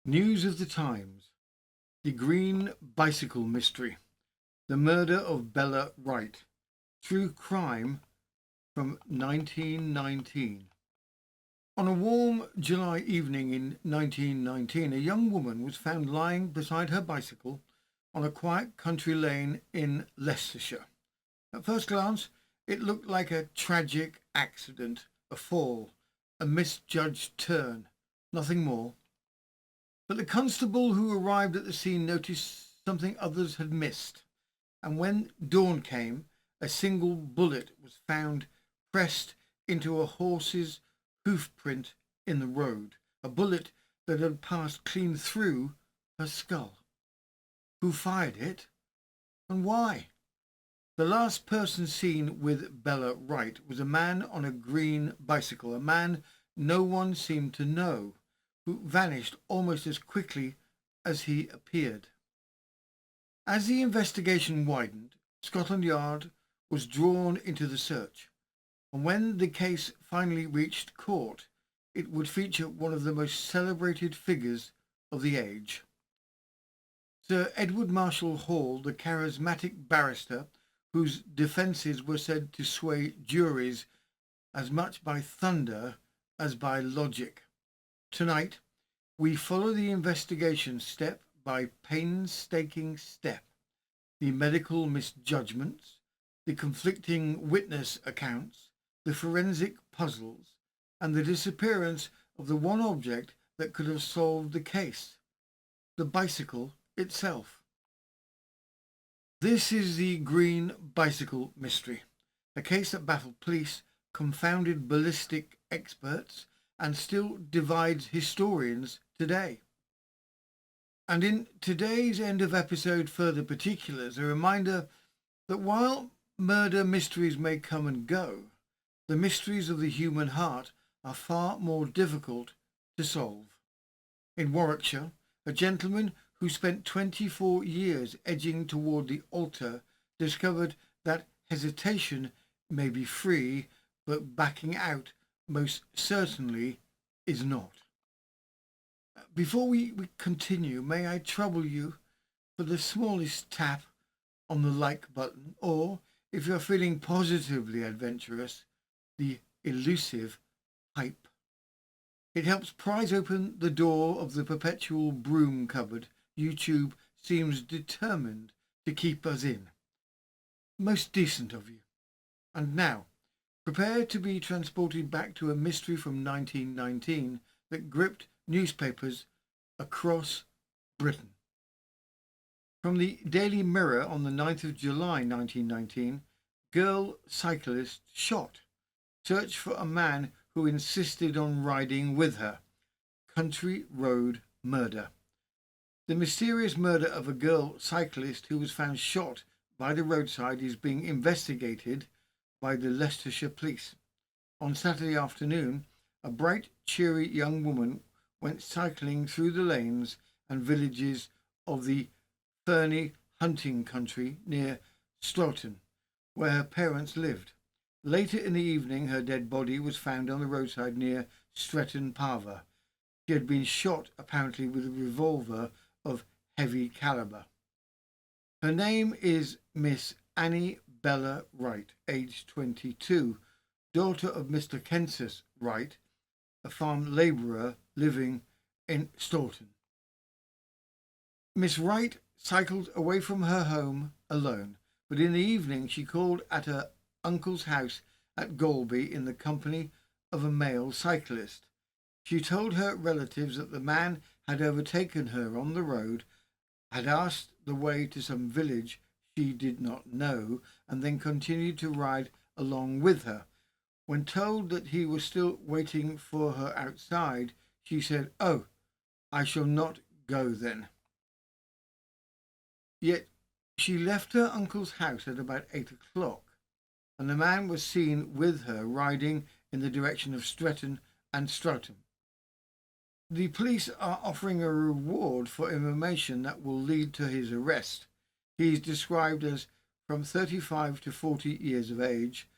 News of the Times. The Green Bicycle Mystery. The Murder of Bella Wright. True Crime from 1919. On a warm July evening in 1919, a young woman was found lying beside her bicycle on a quiet country lane in Leicestershire. At first glance, it looked like a tragic accident, a fall, a misjudged turn, nothing more. But the constable who arrived at the scene noticed something others had missed, and when dawn came, a single bullet was found pressed into a horse's hoof print in the road, a bullet that had passed clean through her skull. Who fired it, and why? The last person seen with Bella Wright was a man on a green bicycle, a man no one seemed to know, who vanished almost as quickly as he appeared. As the investigation widened, Scotland Yard was drawn into the search, and when the case finally reached court, it would feature one of the most celebrated figures of the age. Sir Edward Marshall Hall, the charismatic barrister whose defences were said to sway juries as much by thunder as by logic. Tonight, we follow the investigation step by painstaking step, the medical misjudgments, the conflicting witness accounts, the forensic puzzles, and the disappearance of the one object that could have solved the case, the bicycle itself. This is the Green Bicycle Mystery, a case that baffled police, confounded ballistic experts, and still divides historians today. And in today's end of episode further particulars, a reminder that while murder mysteries may come and go, the mysteries of the human heart are far more difficult to solve. In Warwickshire, a gentleman who spent 24 years edging toward the altar discovered that hesitation may be free, but backing out most certainly is not. Before we continue, may I trouble you for the smallest tap on the like button, or, if you're feeling positively adventurous, the elusive hype. It helps prise open the door of the perpetual broom cupboard YouTube seems determined to keep us in. Most decent of you. And now, prepare to be transported back to a mystery from 1919 that gripped newspapers across Britain. From the Daily Mirror on the 9th of July 1919, girl cyclist shot. Search for a man who insisted on riding with her. Country road murder. The mysterious murder of a girl cyclist who was found shot by the roadside is being investigated by the Leicestershire police. On Saturday afternoon, a bright, cheery young woman went cycling through the lanes and villages of the ferny hunting country near Stoughton, where her parents lived. Later in the evening, her dead body was found on the roadside near Stretton Parva. She had been shot, apparently with a revolver of heavy calibre. Her name is Miss Annie Bella Wright, aged 22, daughter of Mr. Kenseth Wright, a farm labourer living in Stoughton. Miss Wright cycled away from her home alone, but in the evening she called at her uncle's house at Golby in the company of a male cyclist. She told her relatives that the man had overtaken her on the road, had asked the way to some village she did not know, and then continued to ride along with her. When told that he was still waiting for her outside, she said, "Oh, I shall not go then." Yet she left her uncle's house at about 8 o'clock, and the man was seen with her riding in the direction of Stretton and Stoughton. The police are offering a reward for information that will lead to his arrest. He is described as from 35 to 40 years of age,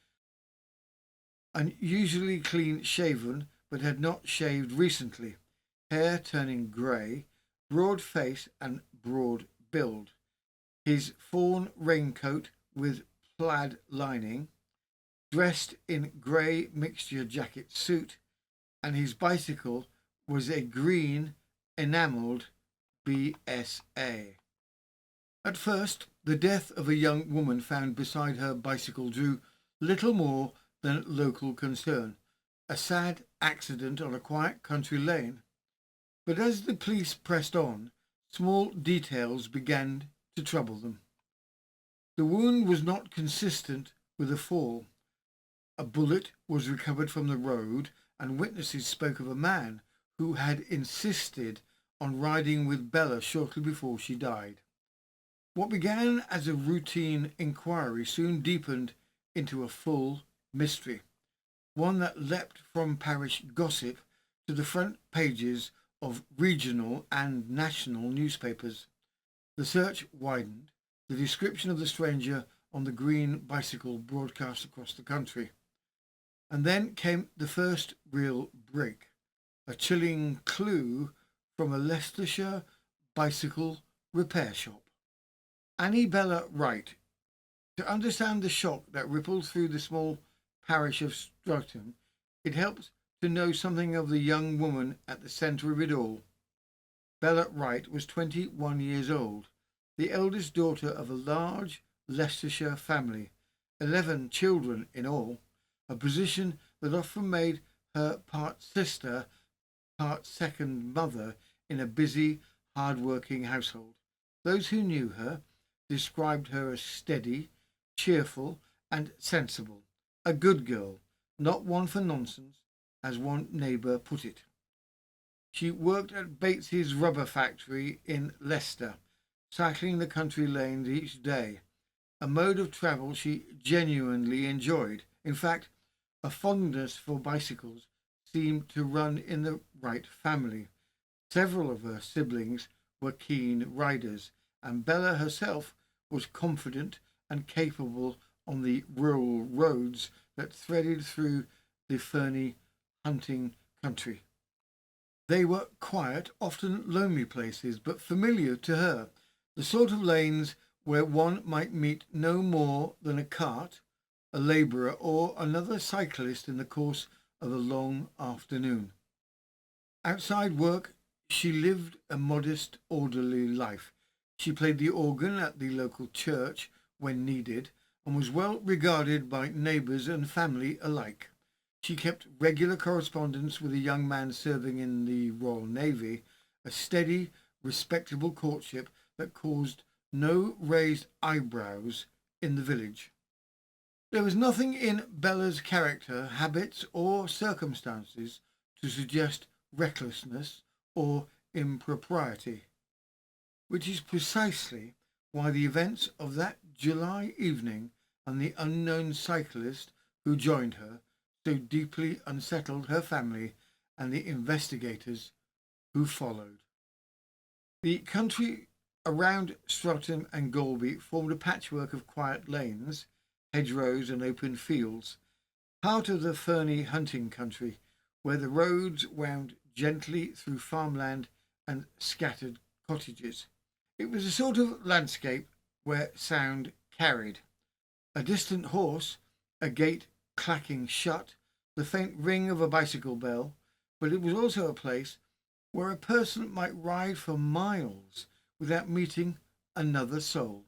unusually clean shaven, but had not shaved recently, hair turning grey, broad face and broad build. His fawn raincoat with plaid lining, dressed in grey mixture jacket suit, and his bicycle was a green enamelled BSA. At first, the death of a young woman found beside her bicycle drew little more than local concern, a sad accident on a quiet country lane. But as the police pressed on, small details began to trouble them. The wound was not consistent with a fall. A bullet was recovered from the road, and witnesses spoke of a man who had insisted on riding with Bella shortly before she died. What began as a routine inquiry soon deepened into a full mystery, one that leapt from parish gossip to the front pages of regional and national newspapers. The search widened, the description of the stranger on the green bicycle broadcast across the country. And then came the first real break, a chilling clue from a Leicestershire bicycle repair shop. Bella Wright. To understand the shock that rippled through the small parish of Stroughton, it helps to know something of the young woman at the centre of it all. Bella Wright was 21 years old, the eldest daughter of a large Leicestershire family, 11 children in all, a position that often made her part sister, part second mother in a busy, hard-working household. Those who knew her described her as steady, cheerful and sensible, a good girl, not one for nonsense, as one neighbour put it. She worked at Bates's rubber factory in Leicester, cycling the country lanes each day, a mode of travel she genuinely enjoyed. In fact, a fondness for bicycles seemed to run in the Wright family. Several of her siblings were keen riders, and Bella herself was confident and capable on the rural roads that threaded through the ferny hunting country. They were quiet, often lonely places, but familiar to her, the sort of lanes where one might meet no more than a cart, a labourer or another cyclist in the course of a long afternoon. Outside work, she lived a modest, orderly life. She played the organ at the local church when needed and was well regarded by neighbours and family alike. She kept regular correspondence with a young man serving in the Royal Navy, a steady, respectable courtship that caused no raised eyebrows in the village. There was nothing in Bella's character, habits or circumstances to suggest recklessness or impropriety, which is precisely why the events of that July evening and the unknown cyclist who joined her so deeply unsettled her family and the investigators who followed. The country around Stroughton and Golby formed a patchwork of quiet lanes, hedgerows and open fields, part of the ferny hunting country, where the roads wound gently through farmland and scattered cottages. It was a sort of landscape where sound carried. A distant horse, a gate clacking shut, the faint ring of a bicycle bell, but it was also a place where a person might ride for miles without meeting another soul.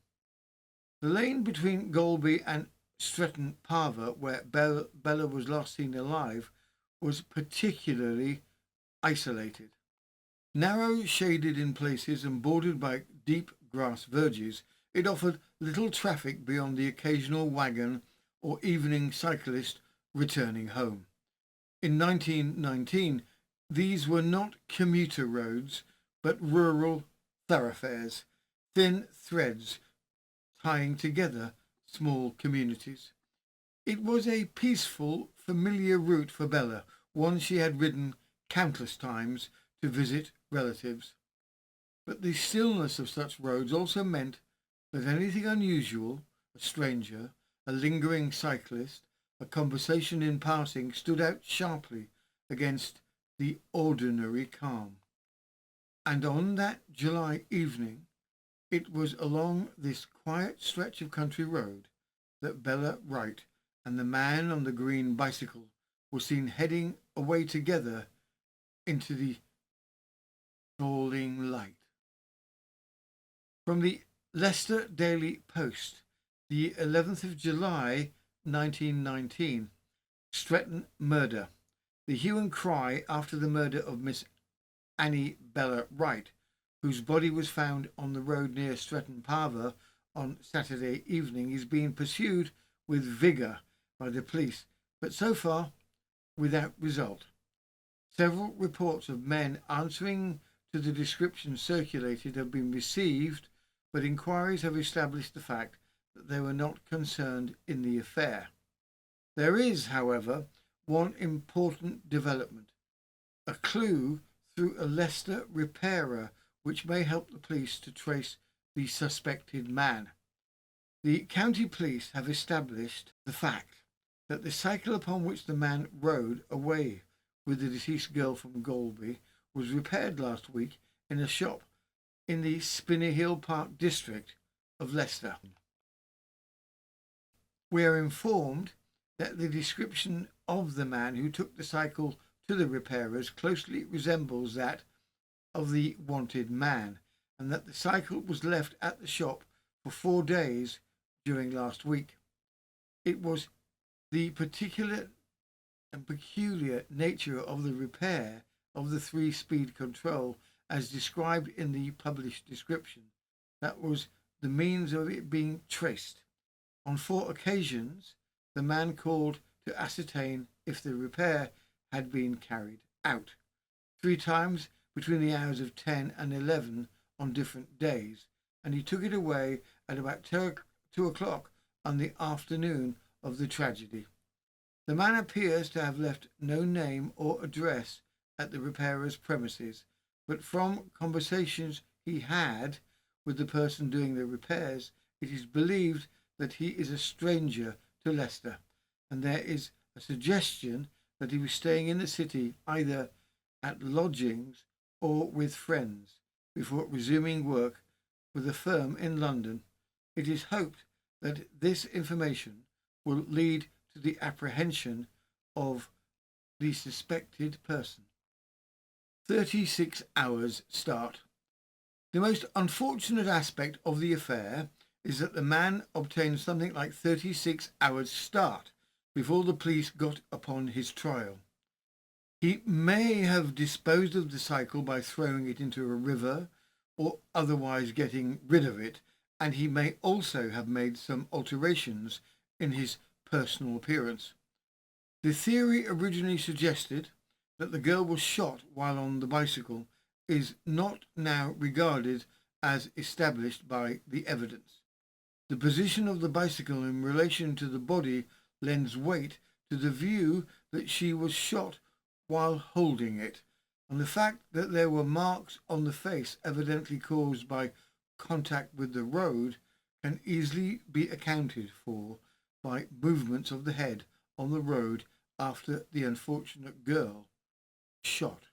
The lane between Golby and Stretton Parva, where Bella was last seen alive, was particularly isolated. Narrow, shaded in places and bordered by deep grass verges, it offered little traffic beyond the occasional wagon or evening cyclist returning home. In 1919, these were not commuter roads, but rural thoroughfares, thin threads tying together small communities. It was a peaceful, familiar route for Bella, one she had ridden countless times to visit relatives. But the stillness of such roads also meant that anything unusual, a stranger, a lingering cyclist, a conversation in passing, stood out sharply against the ordinary calm. And on that July evening, it was along this quiet stretch of country road that Bella Wright and the man on the green bicycle were seen heading away together into the falling light. From the Leicester Daily Post, the 11th of July 1919, Stretton murder. The hue and cry after the murder of Miss Annie Bella Wright, whose body was found on the road near Stretton Parva on Saturday evening, is being pursued with vigour by the police, but so far without result. Several reports of men answering to the description circulated have been received, but inquiries have established the fact that they were not concerned in the affair. There is, however, one important development, a clue through a Leicester repairer which may help the police to trace the suspected man. The county police have established the fact that the cycle upon which the man rode away with the deceased girl from Golby was repaired last week in a shop in the Spinney Hill Park district of Leicester. We are informed that the description of the man who took the cycle to the repairers closely resembles that of the wanted man, and that the cycle was left at the shop for 4 days during last week. It was the particular and peculiar nature of the repair of the 3-speed control, as described in the published description, that was the means of it being traced. On 4 occasions, the man called to ascertain if the repair had been carried out. 3 times between the hours of 10 and 11 on different days, and he took it away at about 2 o'clock on the afternoon of the tragedy. The man appears to have left no name or address at the repairer's premises, but from conversations he had with the person doing the repairs, it is believed that he is a stranger to Leicester, and there is a suggestion that he was staying in the city either at lodgings or with friends before resuming work with a firm in London. It is hoped that this information will lead to the apprehension of the suspected person. 36 hours start. The most unfortunate aspect of the affair is that the man obtained something like 36 hours start before the police got upon his trial. He may have disposed of the cycle by throwing it into a river or otherwise getting rid of it, and he may also have made some alterations in his personal appearance. The theory originally suggested that the girl was shot while on the bicycle is not now regarded as established by the evidence. The position of the bicycle in relation to the body lends weight to the view that she was shot while holding it, and the fact that there were marks on the face evidently caused by contact with the road can easily be accounted for by movements of the head on the road after the unfortunate girl shot.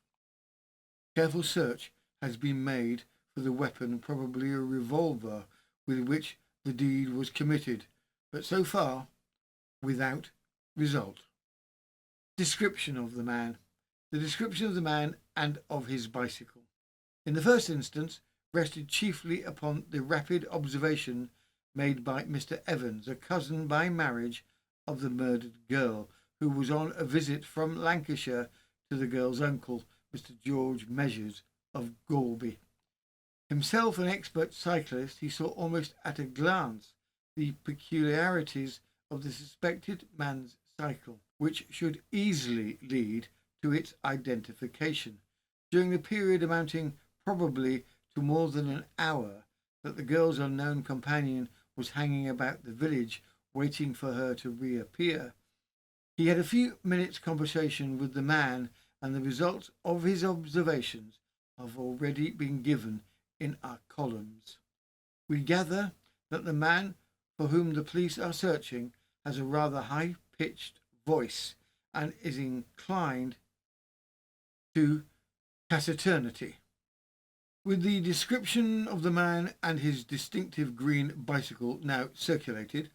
Careful search has been made for the weapon, probably a revolver, with which the deed was committed, but so far without result. Description of the man. The description of the man and of his bicycle, in the first instance, rested chiefly upon the rapid observation made by Mr. Evans, a cousin by marriage of the murdered girl, who was on a visit from Lancashire to the girl's uncle, Mr. George Measures of Golby. Himself an expert cyclist, he saw almost at a glance the peculiarities of the suspected man's cycle, which should easily lead to its identification. During the period amounting probably to more than an hour that the girl's unknown companion was hanging about the village waiting for her to reappear, he had a few minutes' conversation with the man, and the results of his observations have already been given in our columns. We gather that the man for whom the police are searching has a rather high-pitched voice and is inclined to taciturnity. With the description of the man and his distinctive green bicycle now circulated,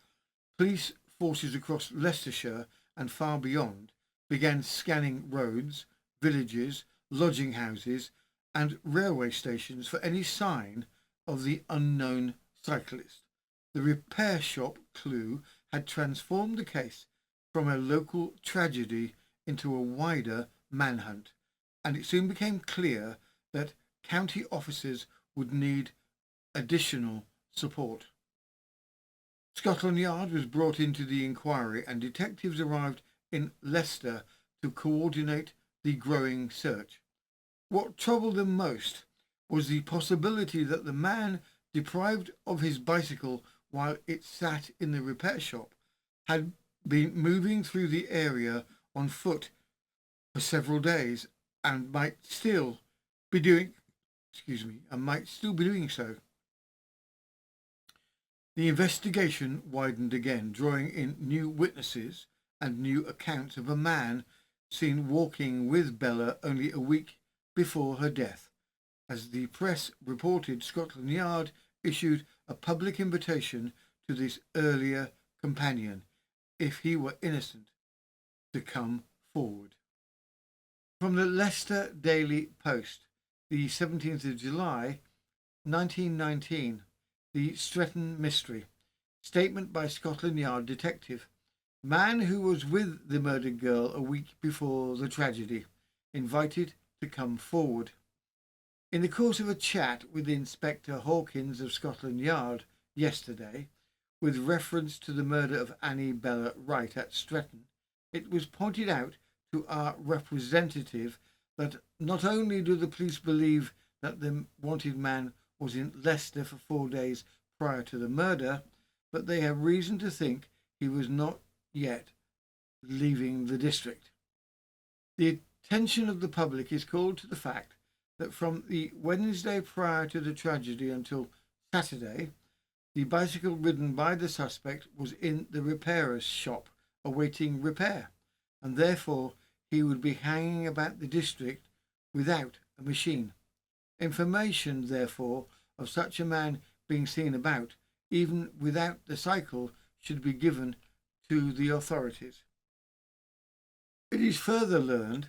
police forces across Leicestershire and far beyond began scanning roads, villages, lodging houses and railway stations for any sign of the unknown cyclist. The repair shop clue had transformed the case from a local tragedy into a wider manhunt, and it soon became clear that county officers would need additional support. Scotland Yard was brought into the inquiry and detectives arrived in Leicester to coordinate the growing search. What troubled them most was the possibility that the man deprived of his bicycle while it sat in the repair shop had been moving through the area on foot for several days and might still be doing so. The investigation widened again, drawing in new witnesses and new accounts of a man seen walking with Bella only a week before her death. As the press reported, Scotland Yard issued a public invitation to this earlier companion, if he were innocent, to come forward. From the Leicester Daily Post, the 17th of July, 1919, the Stretton Mystery. Statement by Scotland Yard detective. Man who was with the murdered girl a week before the tragedy, invited to come forward. In the course of a chat with Inspector Hawkins of Scotland Yard yesterday, with reference to the murder of Annie Bella Wright at Stretton, it was pointed out to our representative that not only do the police believe that the wanted man was in Leicester for 4 days prior to the murder, but they have reason to think he was not yet leaving the district. The attention of the public is called to the fact that from the Wednesday prior to the tragedy until Saturday, the bicycle ridden by the suspect was in the repairer's shop awaiting repair, and therefore he would be hanging about the district without a machine. Information, therefore, of such a man being seen about, even without the cycle, should be given to the authorities. It is further learned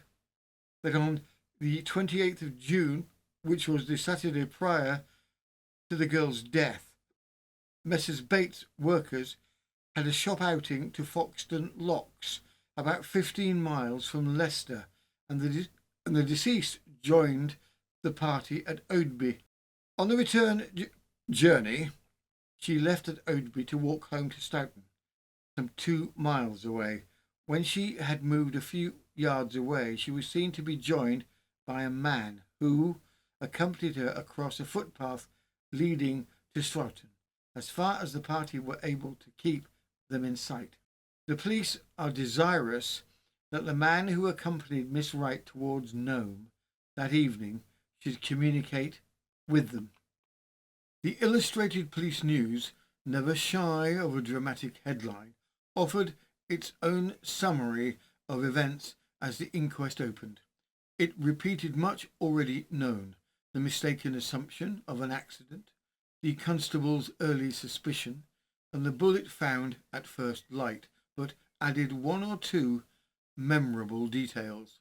that on the 28th of June, which was the Saturday prior to the girl's death, Messrs. Bates workers had a shop outing to Foxton Locks, about 15 miles from Leicester, and the deceased joined the party at Oadby. On the return journey, she left at Oadby to walk home to Stoughton, some 2 miles away. When she had moved a few yards away, she was seen to be joined by a man who accompanied her across a footpath leading to Stoughton, as far as the party were able to keep them in sight. The police are desirous that the man who accompanied Miss Wright towards Nome that evening should communicate with them. The Illustrated Police News, never shy of a dramatic headline, offered its own summary of events as the inquest opened. It repeated much already known: the mistaken assumption of an accident, the constable's early suspicion, and the bullet found at first light, but added 1 or 2 memorable details.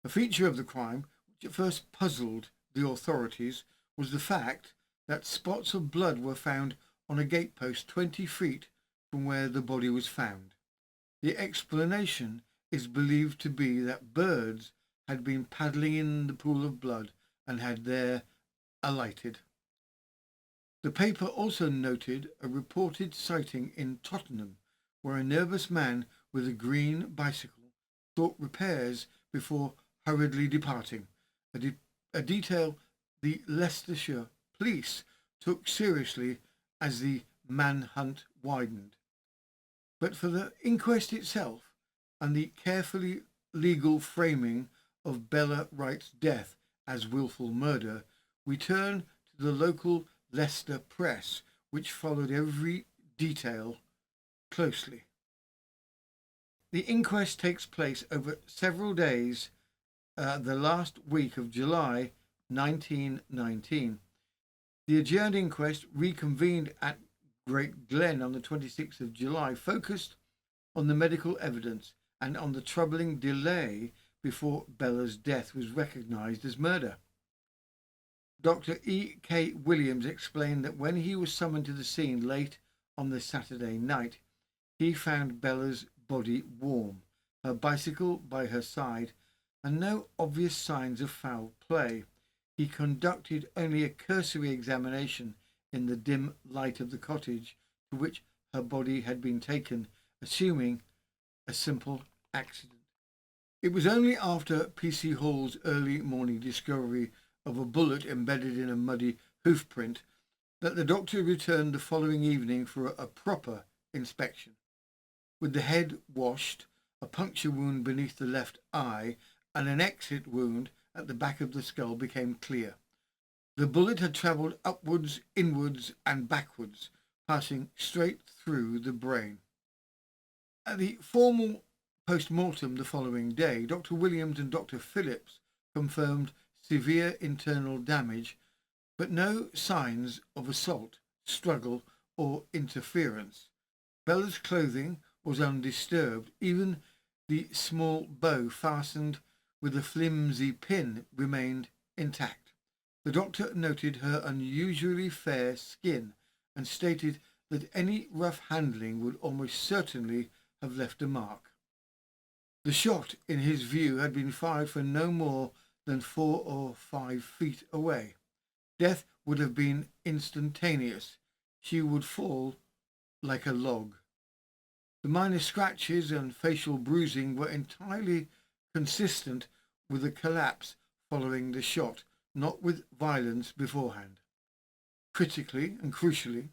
A feature of the crime which at first puzzled the authorities was the fact that spots of blood were found on a gatepost 20 feet from where the body was found. The explanation is believed to be that birds had been paddling in the pool of blood and had there alighted. The paper also noted a reported sighting in Tottenham, where a nervous man with a green bicycle sought repairs before hurriedly departing, a detail the Leicestershire police took seriously as the manhunt widened. But for the inquest itself and the carefully legal framing of Bella Wright's death as wilful murder, we turn to the local Leicester press, which followed every detail closely. The inquest takes place over several days, the last week of July 1919. The adjourned inquest, reconvened at Great Glen on the 26th of July, focused on the medical evidence and on the troubling delay before Bella's death was recognised as murder. Dr. E. K. Williams explained that when he was summoned to the scene late on the Saturday night, he found Bella's body warm, her bicycle by her side, and no obvious signs of foul play. He conducted only a cursory examination in the dim light of the cottage to which her body had been taken, assuming a simple accident. It was only after P.C. Hall's early morning discovery of a bullet embedded in a muddy hoof print that the doctor returned the following evening for a proper inspection. With the head washed, a puncture wound beneath the left eye, and an exit wound at the back of the skull became clear. The bullet had travelled upwards, inwards, and backwards, passing straight through the brain. At the formal post-mortem the following day, Dr. Williams and Dr. Phillips confirmed severe internal damage, but no signs of assault, struggle, or interference. Bella's clothing was undisturbed. Even the small bow fastened with a flimsy pin remained intact. The doctor noted her unusually fair skin and stated that any rough handling would almost certainly have left a mark. The shot, in his view, had been fired from no more than 4 or 5 feet away. Death would have been instantaneous. She would fall like a log. The minor scratches and facial bruising were entirely consistent with a collapse following the shot, not with violence beforehand. Critically and crucially,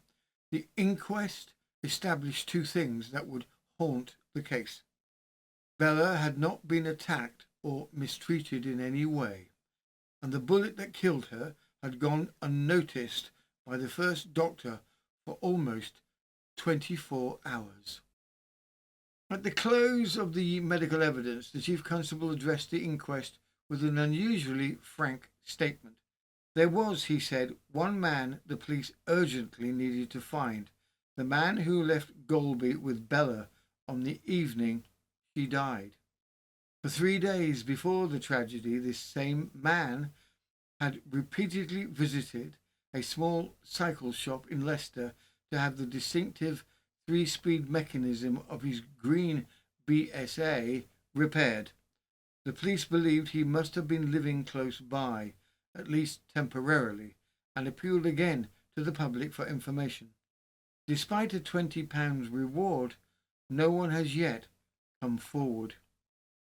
the inquest established 2 things that would haunt the case. Bella had not been attacked or mistreated in any way, and the bullet that killed her had gone unnoticed by the first doctor for almost 24 hours. At the close of the medical evidence, the Chief Constable addressed the inquest with an unusually frank statement. There was, he said, one man the police urgently needed to find, the man who left Golby with Bella on the evening she died. For 3 days before the tragedy, this same man had repeatedly visited a small cycle shop in Leicester to have the distinctive 3-speed mechanism of his green BSA repaired. The police believed he must have been living close by, at least temporarily, and appealed again to the public for information. Despite a £20 reward, no one has yet come forward.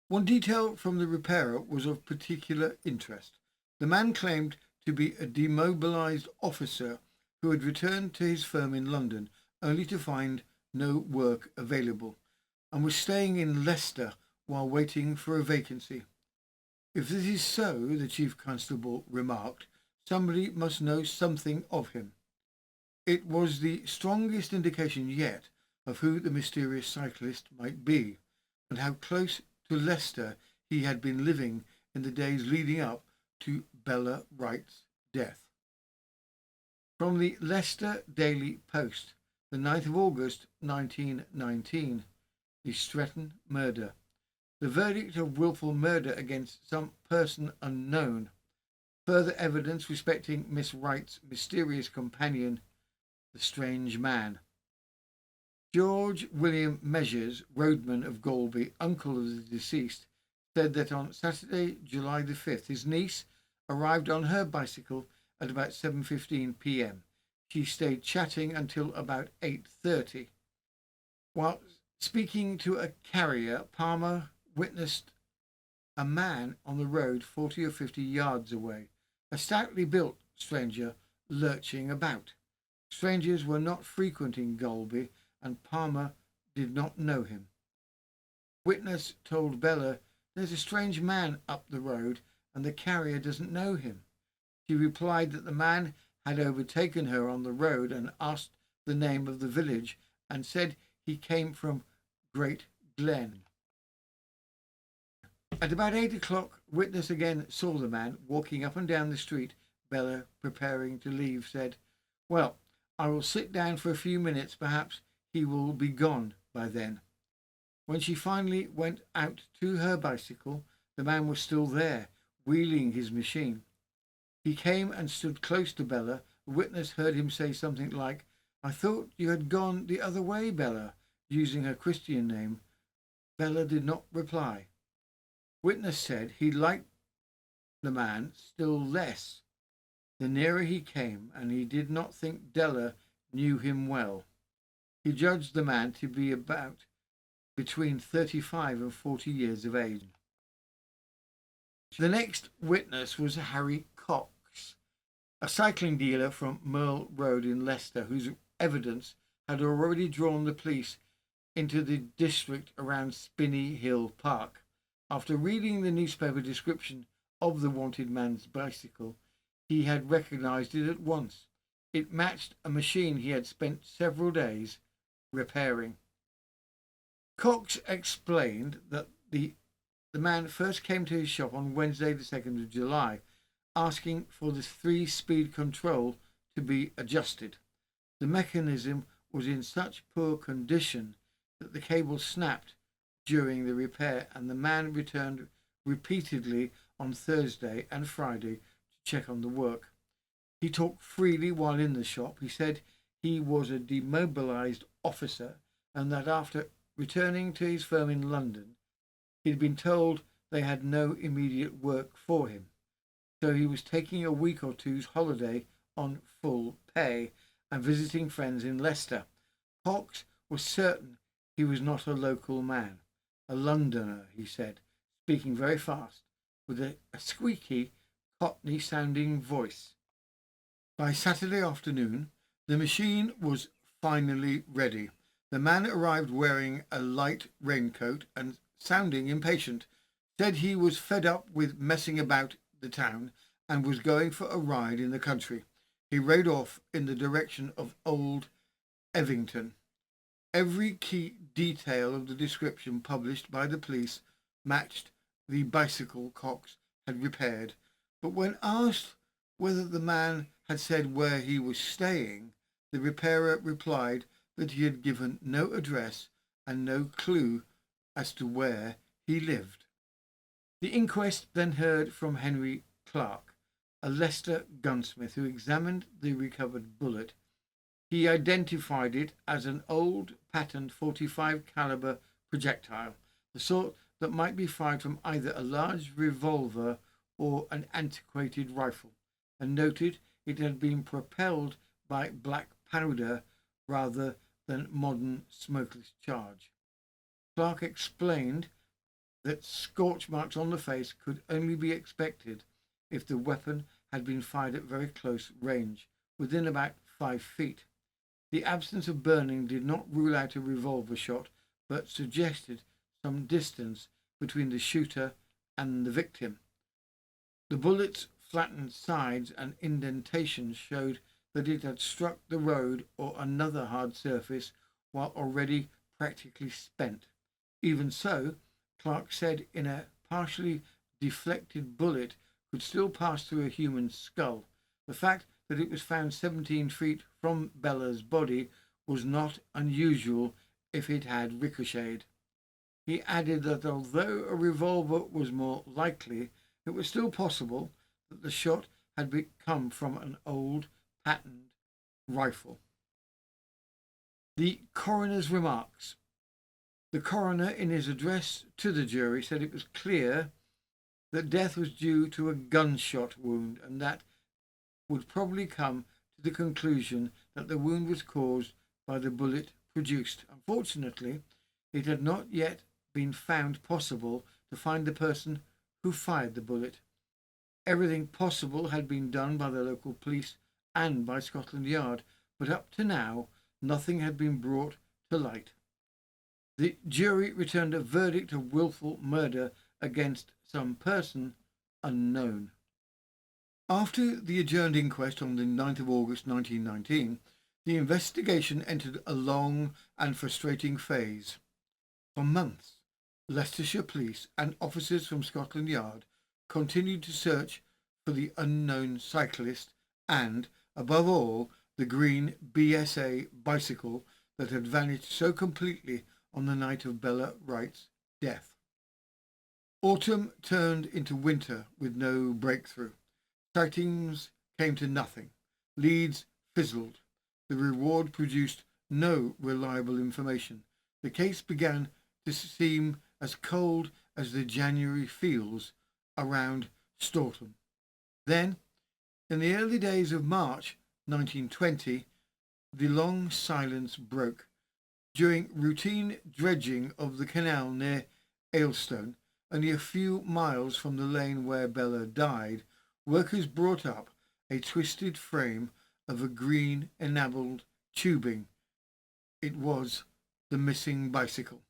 One detail from the repairer was of particular interest. The man claimed to be a demobilised officer who had returned to his firm in London only to find no work available, and was staying in Leicester while waiting for a vacancy. If this is so, the Chief Constable remarked, somebody must know something of him. It was the strongest indication yet of who the mysterious cyclist might be, and how close to Leicester he had been living in the days leading up to Bella Wright's death. From the Leicester Daily Post, the 9th of August 1919, the Stretton murder. The verdict of wilful murder against some person unknown. Further evidence respecting Miss Wright's mysterious companion, the strange man. George William Measures, roadman of Golby, uncle of the deceased, said that on Saturday, July the 5th, his niece arrived on her bicycle at about 7:15 p.m. She stayed chatting until about 8:30. While speaking to a carrier, Palmer witnessed a man on the road 40 or 50 yards away, a stoutly built stranger lurching about. Strangers were not frequent in Golby, and Palmer did not know him. Witness told Bella, "There's a strange man up the road and the carrier doesn't know him." She replied that the man had overtaken her on the road and asked the name of the village and said he came from Great Glen. At about 8 o'clock, witness again saw the man walking up and down the street. Bella, preparing to leave, said, "Well, I will sit down for a few minutes. Perhaps he will be gone by then." When she finally went out to her bicycle, the man was still there, wheeling his machine. He came and stood close to Bella. The witness heard him say something like, "I thought you had gone the other way, Bella," using her Christian name. Bella did not reply. Witness said he liked the man still less the nearer he came, and he did not think Della knew him well. He judged the man to be about between 35 and 40 years of age. The next witness was Harry Cox, a cycling dealer from Merle Road in Leicester, whose evidence had already drawn the police into the district around Spinney Hill Park. After reading the newspaper description of the wanted man's bicycle, he had recognised it at once. It matched a machine he had spent several days repairing. Cox explained that the man first came to his shop on Wednesday the 2nd of July, asking for the 3-speed control to be adjusted. The mechanism was in such poor condition that the cable snapped during the repair, and the man returned repeatedly on Thursday and Friday to check on the work. He talked freely while in the shop. He said he was a demobilised officer and that after returning to his firm in London, he had been told they had no immediate work for him, so he was taking a week or two's holiday on full pay and visiting friends in Leicester. Cox was certain he was not a local man, a Londoner, he said, speaking very fast, with a squeaky, Cockney-sounding voice. By Saturday afternoon, the machine was finally ready. The man arrived wearing a light raincoat and sounding impatient, said he was fed up with messing about the town and was going for a ride in the country. He rode off in the direction of Old Evington. Every key detail of the description published by the police matched the bicycle Cox had repaired, but when asked whether the man had said where he was staying, the repairer replied that he had given no address and no clue as to where he lived. The inquest then heard from Henry Clark, a Leicester gunsmith, who examined the recovered bullet. He identified it as an old patterned 45 caliber projectile, the sort that might be fired from either a large revolver or an antiquated rifle, and noted it had been propelled by black powder rather than modern smokeless charge. Clark explained that scorch marks on the face could only be expected if the weapon had been fired at very close range, within about 5 feet. The absence of burning did not rule out a revolver shot, but suggested some distance between the shooter and the victim. The bullet's flattened sides and indentations showed that it had struck the road or another hard surface while already practically spent. Even so, Clark said in a partially deflected bullet could still pass through a human skull. The fact that it was found 17 feet from Bella's body was not unusual if it had ricocheted. He added that although a revolver was more likely, it was still possible that the shot had come from an old patterned rifle. The coroner's remarks. The coroner, in his address to the jury, said it was clear that death was due to a gunshot wound, and that would probably come to the conclusion that the wound was caused by the bullet produced. Unfortunately, it had not yet been found possible to find the person who fired the bullet. Everything possible had been done by the local police and by Scotland Yard, but up to now nothing had been brought to light. The jury returned a verdict of wilful murder against some person unknown. After the adjourned inquest on the 9th of August 1919, the investigation entered a long and frustrating phase. For months, Leicestershire Police and officers from Scotland Yard continued to search for the unknown cyclist and, above all, the green BSA bicycle that had vanished so completely on the night of Bella Wright's death. Autumn turned into winter with no breakthrough. Sightings came to nothing. Leads fizzled. The reward produced no reliable information. The case began to seem as cold as the January feels around Staunton. Then, in the early days of March 1920, the long silence broke. During routine dredging of the canal near Aylestone, only a few miles from the lane where Bella died, workers brought up a twisted frame of a green enamelled tubing. It was the missing bicycle.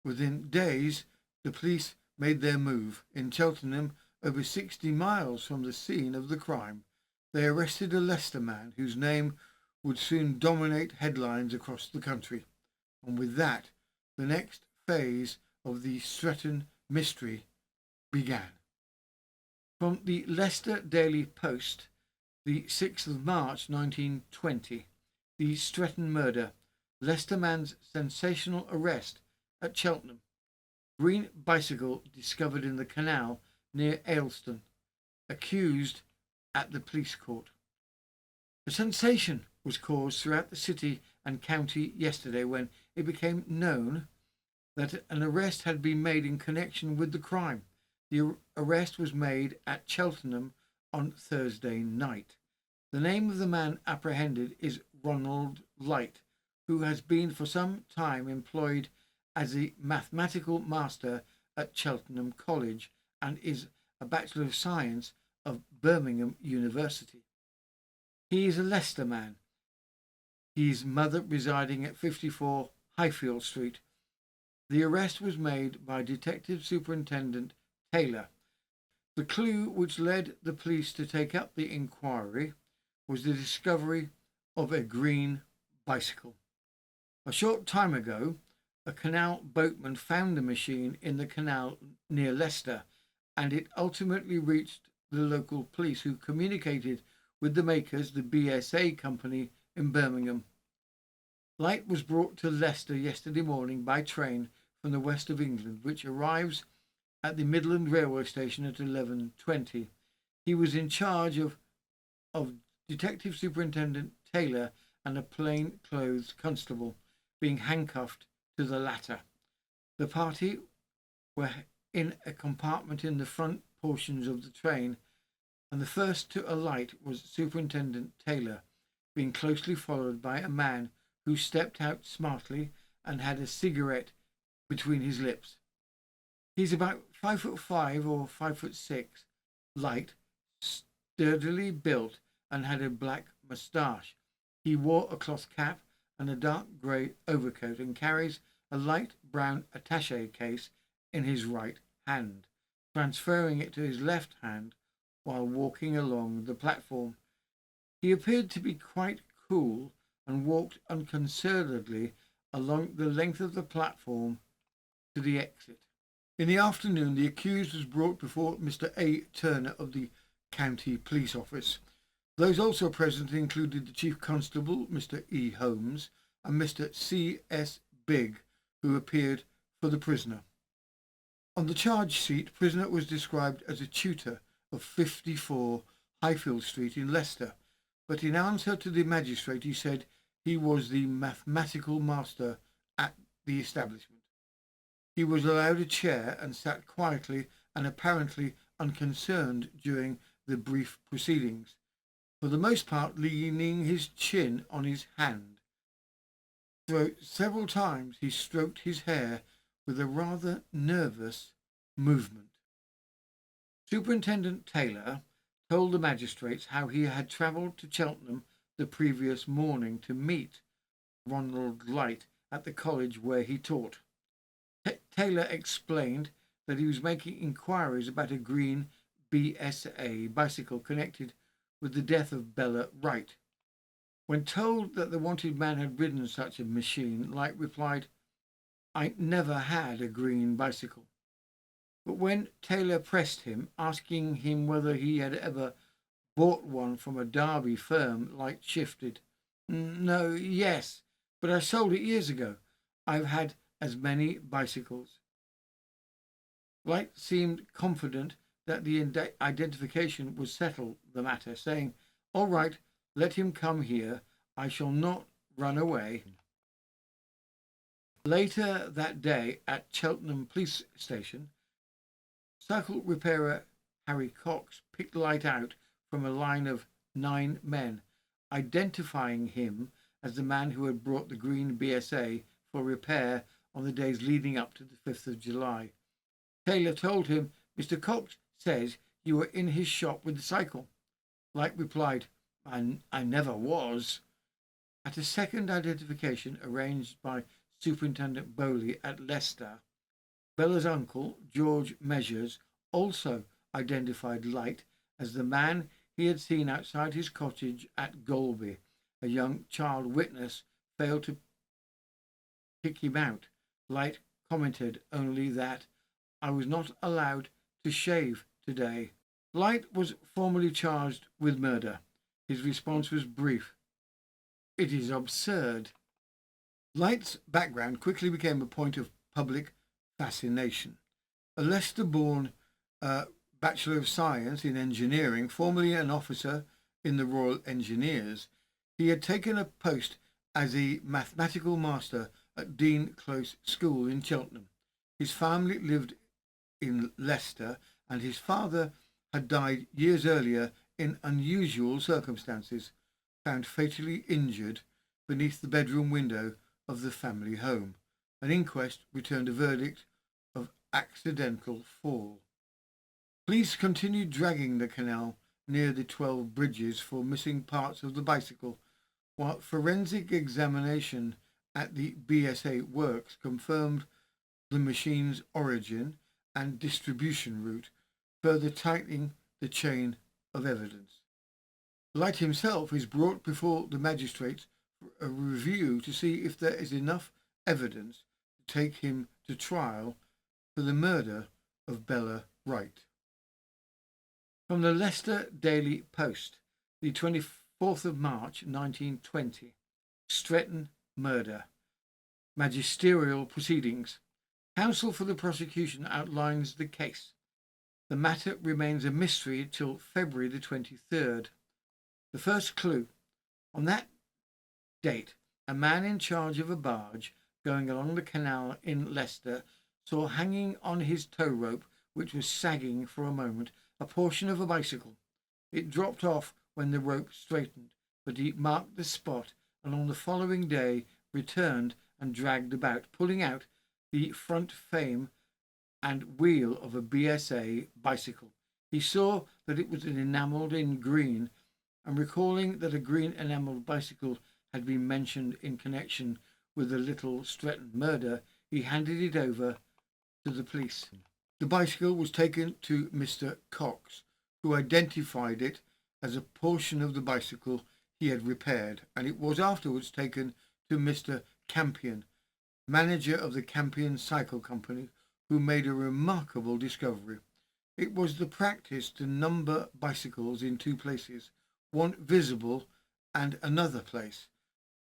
Within days, the police made their move. In Cheltenham, over 60 miles from the scene of the crime, they arrested a Leicester man whose name would soon dominate headlines across the country. And with that, the next phase of the Stretton mystery began. From the Leicester Daily Post, the 6th of March 1920, the Stretton murder, Leicester man's sensational arrest at Cheltenham, green bicycle discovered in the canal near Aylestone, accused at the police court. A sensation was caused throughout the city and county yesterday when it became known that an arrest had been made in connection with the crime. The arrest was made at Cheltenham on Thursday night. The name of the man apprehended is Ronald Light, who has been for some time employed as a mathematical master at Cheltenham College and is a Bachelor of Science of Birmingham University. He is a Leicester man, his mother residing at 54 Highfield Street. The arrest was made by Detective Superintendent Taylor. The clue which led the police to take up the inquiry was the discovery of a green bicycle. A short time ago, a canal boatman found the machine in the canal near Leicester, and it ultimately reached the local police, who communicated with the makers, the BSA company in Birmingham. Light was brought to Leicester yesterday morning by train from the west of England, which arrives at the Midland Railway Station at 11:20. He was in charge of Detective Superintendent Taylor and a plain-clothes constable, being handcuffed to the latter. The party were in a compartment in the front portions of the train, and the first to alight was Superintendent Taylor, being closely followed by a man who stepped out smartly and had a cigarette between his lips. He's about 5'5" or 5'6", light, sturdily built, and had a black moustache. He wore a cloth cap and a dark grey overcoat and carries a light brown attaché case in his right hand, transferring it to his left hand while walking along the platform. He appeared to be quite cool and walked unconcernedly along the length of the platform to the exit. In the afternoon, the accused was brought before Mr. A. Turner of the County Police Office. Those also present included the Chief Constable, Mr. E. Holmes, and Mr. C. S. Bigg, who appeared for the prisoner. On the charge sheet, prisoner was described as a tutor of 54 Highfield Street in Leicester, but in answer to the magistrate he said he was the mathematical master at the establishment. He was allowed a chair and sat quietly and apparently unconcerned during the brief proceedings, for the most part leaning his chin on his hand. So several times he stroked his hair with a rather nervous movement. Superintendent Taylor told the magistrates how he had travelled to Cheltenham the previous morning to meet Ronald Light at the college where he taught. Taylor explained that he was making inquiries about a green BSA bicycle connected with the death of Bella Wright. When told that the wanted man had ridden such a machine, Light replied, I never had a green bicycle. But when Taylor pressed him, asking him whether he had ever bought one from a Derby firm, Light shifted. No, yes, but I sold it years ago. I've had as many bicycles. Light seemed confident that the identification would settle the matter, saying, "All right, let him come here. I shall not run away." Later that day at Cheltenham Police Station, cycle repairer Harry Cox picked Light out from a line of 9 men, identifying him as the man who had brought the green BSA for repair on the days leading up to the 5th of July. Taylor told him, "Mr. Cox says you were in his shop with the cycle." Light replied, I never was." At a second identification arranged by Superintendent Bowley at Leicester, Bella's uncle, George Measures, also identified Light as the man he had seen outside his cottage at Golby. A young child witness failed to pick him out. Light commented only that, "I was not allowed to shave today." Light was formally charged with murder. His response was brief: "It is absurd." Light's background quickly became a point of public fascination. A Leicester-born Bachelor of Science in Engineering, formerly an officer in the Royal Engineers, he had taken a post as a mathematical master at Dean Close School in Cheltenham. His family lived in Leicester, and his father had died years earlier in unusual circumstances, found fatally injured beneath the bedroom window of the family home. An inquest returned a verdict of accidental fall. Police continued dragging the canal near the 12 bridges for missing parts of the bicycle, while forensic examination at the BSA works confirmed the machine's origin and distribution route, further tightening the chain of evidence. Light himself is brought before the magistrates for a review to see if there is enough evidence to take him to trial for the murder of Bella Wright. From the Leicester Daily Post, the 24th of March 1920. Stretton murder. Magisterial proceedings. Counsel for the prosecution outlines the case. The matter remains a mystery till February the 23rd. The first clue. On that date, a man in charge of a barge going along the canal in Leicester saw hanging on his tow rope, which was sagging for a moment, a portion of a bicycle. It dropped off when the rope straightened, but he marked the spot and on the following day returned and dragged about, pulling out the front frame and wheel of a BSA bicycle. He saw that it was enamelled in green, and recalling that a green enamelled bicycle had been mentioned in connection with the Little Stretton murder, he handed it over to the police. The bicycle was taken to Mr. Cox, who identified it as a portion of the bicycle he had repaired, and it was afterwards taken to Mr. Campion, manager of the Campion Cycle Company, who made a remarkable discovery. It was the practice to number bicycles in two places, one visible and another place.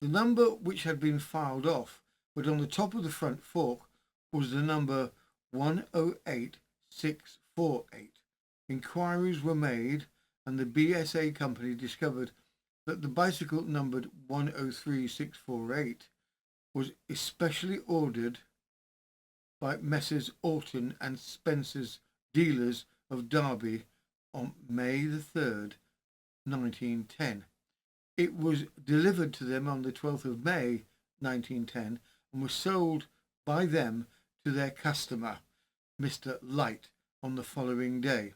The number which had been filed off, but on the top of the front fork, was the number 108648. Inquiries were made, and the BSA company discovered that the bicycle numbered 103648 was especially ordered by Messrs. Alton and Spencer's dealers of Derby on May the 3rd, 1910. It was delivered to them on the 12th of May, 1910, and was sold by them to their customer, Mr. Light, on the following day.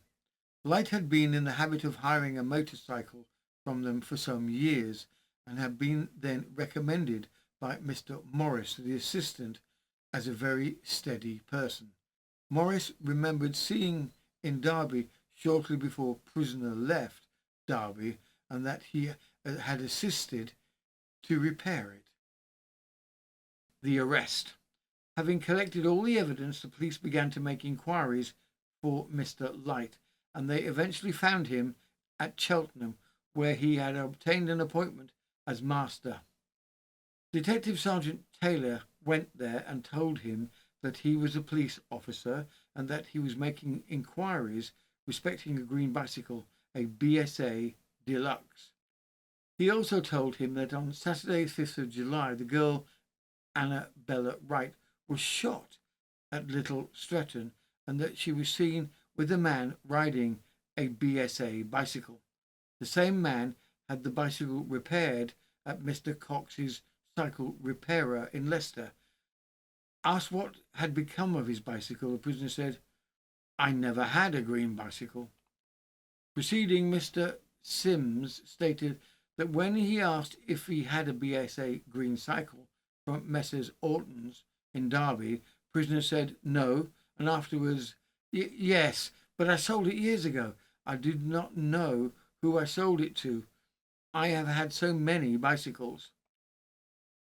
Light had been in the habit of hiring a motorcycle from them for some years, and had been then recommended by Mr. Morris, the assistant, as a very steady person. Morris remembered seeing in Derby shortly before prisoner left Derby, and that he had assisted to repair it. The arrest. Having collected all the evidence, the police began to make inquiries for Mr. Light, and they eventually found him at Cheltenham, where he had obtained an appointment as master. Detective Sergeant Taylor went there and told him that he was a police officer and that he was making inquiries respecting a green bicycle, a BSA Deluxe. He also told him that on Saturday, 5th of July, the girl Bella Wright was shot at Little Stretton and that she was seen with a man riding a BSA bicycle. The same man had the bicycle repaired at Mr. Cox's cycle repairer in Leicester. Asked what had become of his bicycle, the prisoner said, "I never had a green bicycle." Proceeding, Mr. Sims stated that when he asked if he had a BSA green cycle from Messrs. Orton's in Derby, prisoner said no, and afterwards, "Yes, but I sold it years ago. I did not know who I sold it to. I have had so many bicycles."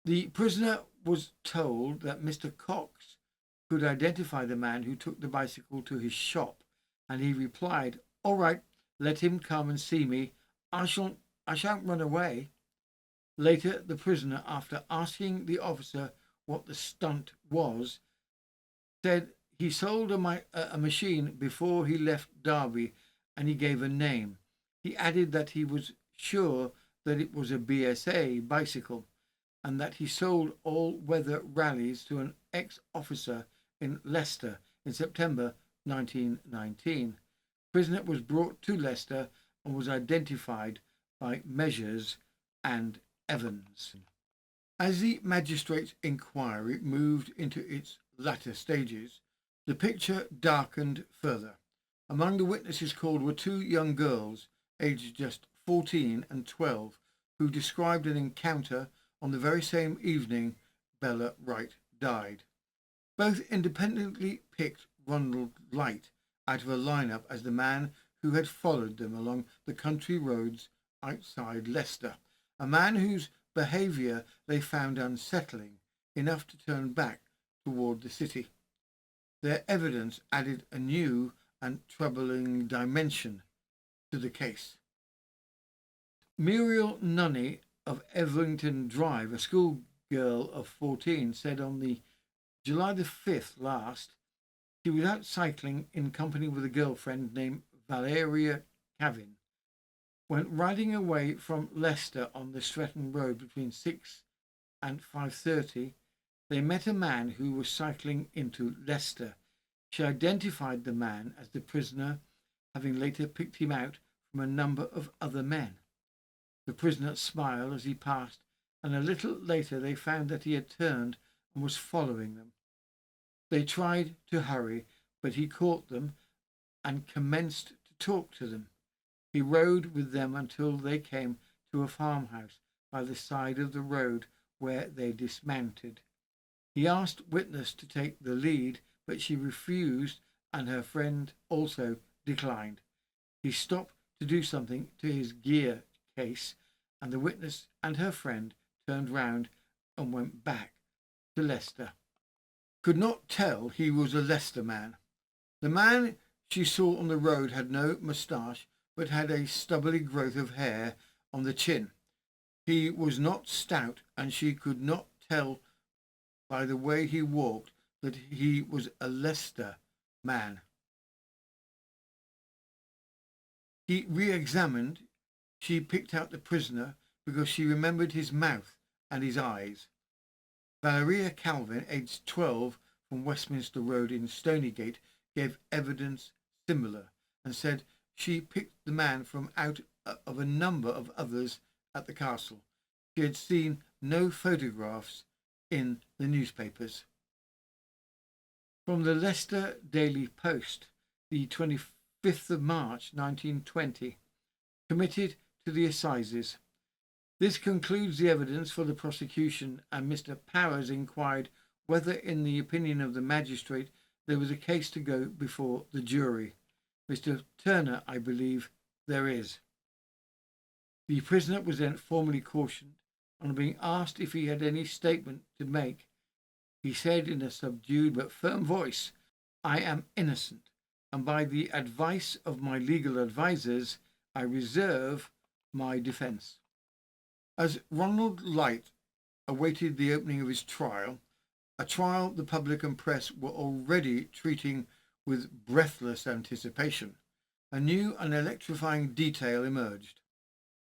The prisoner was told that Mr. Cox could identify the man who took the bicycle to his shop, and he replied, "All right, let him come and see me. I shan't run away." Later, the prisoner, after asking the officer what the stunt was, said he sold a machine before he left Derby, and he gave a name. He added that he was sure that it was a BSA bicycle, and that he sold all-weather rallies to an ex-officer in Leicester in September 1919. Prisoner was brought to Leicester and was identified by Measures and Evans. As the magistrate's inquiry moved into its latter stages, the picture darkened further. Among the witnesses called were two young girls, aged just 14 and 12, who described an encounter on the very same evening Bella Wright died. Both independently picked Ronald Light out of a lineup as the man who had followed them along the country roads outside Leicester, a man whose behaviour they found unsettling enough to turn back toward the city. Their evidence added a new and troubling dimension to the case. Muriel Nunney of Everington Drive, a schoolgirl of 14, said on the July the 5th last, she was out cycling in company with a girlfriend named Valeria Cavin. When riding away from Leicester on the Stretton Road between 6 and 5:30, they met a man who was cycling into Leicester. She identified the man as the prisoner, having later picked him out from a number of other men. The prisoner smiled as he passed, and a little later they found that he had turned and was following them. They tried to hurry, but he caught them and commenced to talk to them. He rode with them until they came to a farmhouse by the side of the road where they dismounted. He asked witness to take the lead, but she refused, and her friend also declined. He stopped to do something to his gear case, and the witness and her friend turned round and went back to Leicester. Could not tell he was a Leicester man. The man she saw on the road had no moustache, but had a stubbly growth of hair on the chin. He was not stout, and she could not tell by the way he walked that he was a Leicester man. He re-examined. She picked out the prisoner because she remembered his mouth and his eyes. Valeria Calvin, aged 12, from Westminster Road in Stonygate, gave evidence similar and said she picked the man from out of a number of others at the castle. She had seen no photographs in the newspapers. From the Leicester Daily Post, the 25th of March 1920, committed to the assizes. This concludes the evidence for the prosecution, and Mr. Powers inquired whether, in the opinion of the magistrate, there was a case to go before the jury. Mr. Turner, I believe there is. The prisoner was then formally cautioned. On being asked if he had any statement to make, He said in a subdued but firm voice, "I am innocent, and by the advice of my legal advisers, I reserve my defence." As Ronald Light awaited the opening of his trial, a trial the public and press were already treating with breathless anticipation, a new and electrifying detail emerged.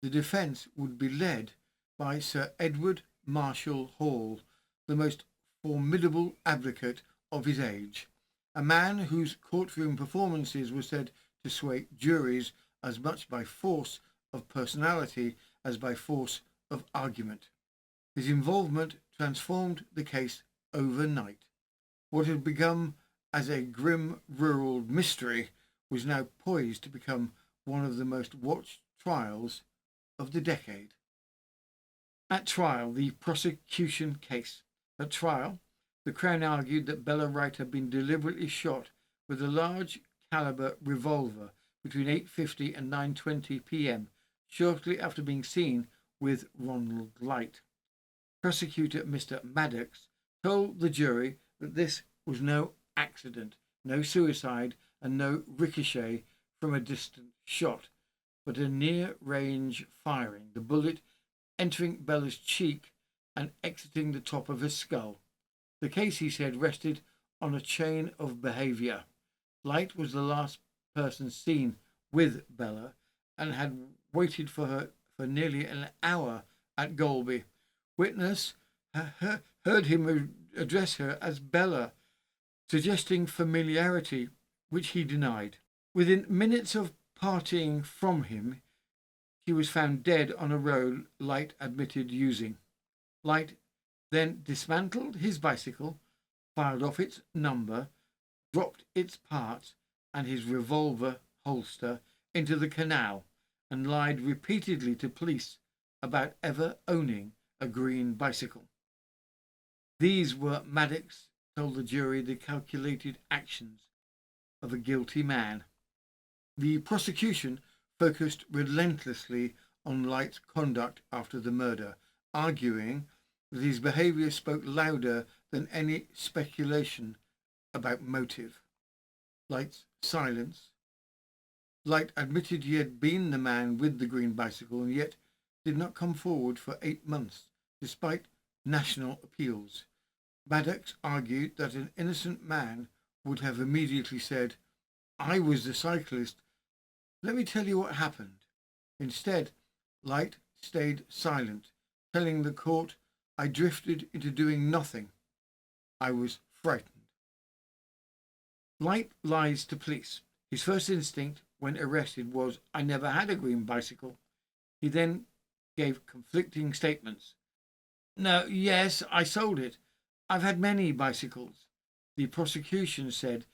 The defence would be led by Sir Edward Marshall Hall, the most formidable advocate of his age, a man whose courtroom performances were said to sway juries as much by force of personality as by force of argument. His involvement transformed the case overnight. What had begun as a grim rural mystery was now poised to become one of the most watched trials of the decade. At trial, the prosecution case. At trial, the Crown argued that Bella Wright had been deliberately shot with a large caliber revolver between 8:50 and 9:20 p.m. shortly after being seen with Ronald Light. Prosecutor Mr. Maddox told the jury that this was no accident, no suicide, and no ricochet from a distant shot, but a near-range firing, the bullet entering Bella's cheek and exiting the top of her skull. The case, he said, rested on a chain of behaviour. Light was the last person seen with Bella and had waited for her for nearly an hour at Golby. Witness heard him address her as Bella, suggesting familiarity, which he denied. Within minutes of parting from him, he was found dead on a road Light admitted using. Light then dismantled his bicycle, filed off its number, dropped its parts and his revolver holster into the canal, and lied repeatedly to police about ever owning a green bicycle. These were, Maddox told the jury, the calculated actions of a guilty man. The prosecution focused relentlessly on Light's conduct after the murder, arguing that his behaviour spoke louder than any speculation about motive. Light's silence. Light admitted he had been the man with the green bicycle and yet did not come forward for 8 months, despite national appeals. Maddox argued that an innocent man would have immediately said, "I was the cyclist. Let me tell you what happened." Instead, Light stayed silent, telling the court, "I drifted into doing nothing. I was frightened." Light lies to police. His first instinct when arrested was, "I never had a green bicycle." He then gave conflicting statements. "No, yes, I sold it. I've had many bicycles." The prosecution said